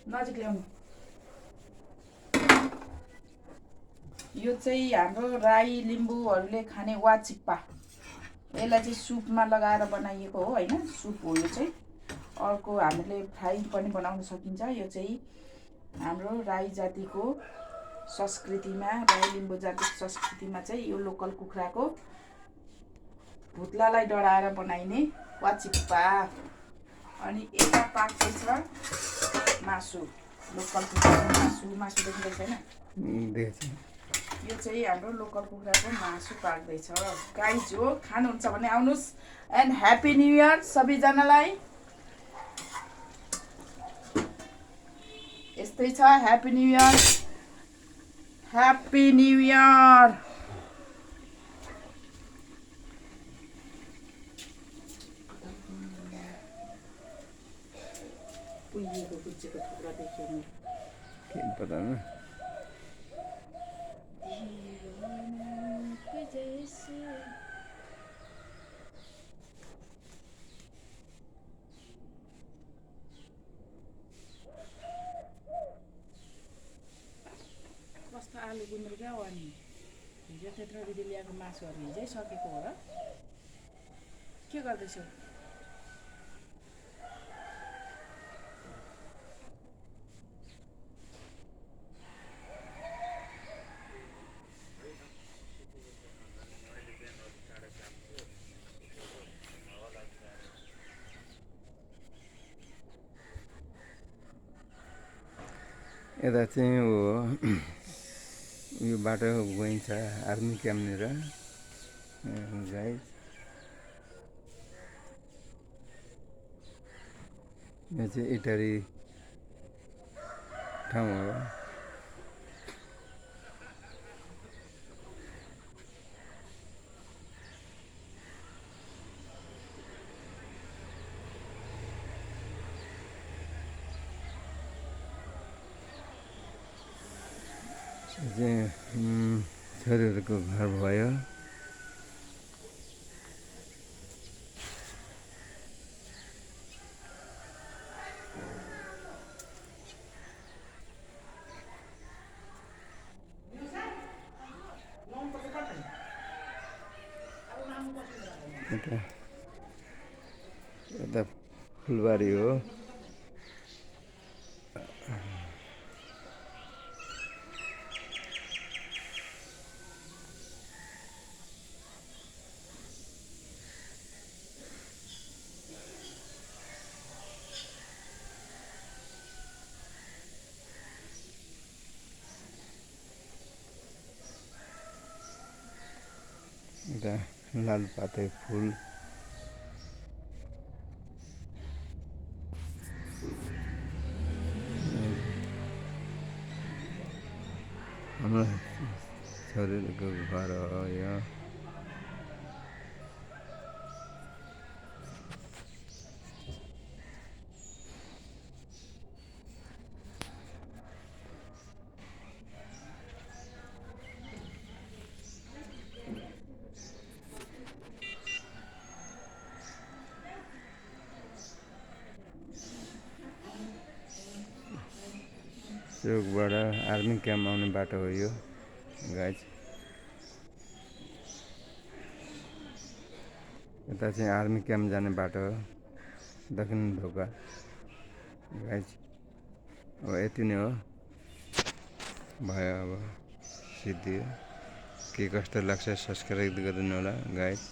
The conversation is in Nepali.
नजिक ल्याउनु। यो चाहिँ हाम्रो राई लिम्बूहरूले खाने वाचिप्पा। यसलाई चाहिँ सुपमा लगाएर बनाइएको हो हैन, सुप हो यो चाहिँ। अर्को हामीले फ्राई पनि बनाउन सकिन्छ। यो चाहिँ हाम्रो राई जातिको संस्कृतिमा, राई लिम्बू जातिको संस्कृतिमा चाहिँ यो लोकल कुखुराको भुत्लालाई डढाएर बनाइने वाचिप्पा। अनि यता पाक्दैछ मासु, लोकल कुखुराको मासु देखिँदैछ हैन? यो चाहिँ हाम्रो लोकल कुखुराको मासु पाक्दैछ। गाइज हो, खानुहुन्छ भने आउनुहोस्। एन्ड ह्याप्पी न्यू इयर सबैजनालाई। यस्तै छ। Happy new year, happy new year. कुहिएको कुचेको थुक्रा देखियो नि, के पता न। कस्तो आलु गुन्द्रुक क्या हो अनि हिजो त्यत्रो दिदी ल्याएको मासुहरू हिजै सकेको हो र? के गर्दैछौ? यता चाहिँ हो यो बाटो गइन्छ आर्मी क्याम्पनिर गाइस। यो चाहिँ इटरी ठाउँ हो। चाहिँ छोरीहरूको घर भयो। यता फुलबारी हो। यता लालुपाते फुल। हाम्रो छोरीहरूको घर हो यो। चोकबाट आर्मी क्याम्प आउने बाटो हो यो गाइस। यता चाहिँ आर्मी क्याम्प जाने बाटो हो, दक्षिण ढोका गाइस। अब यति नै हो, भयो अब सिद्धि। के कस्तो लाग्छ सब्सक्राइब गरिदिनु होला गाइस।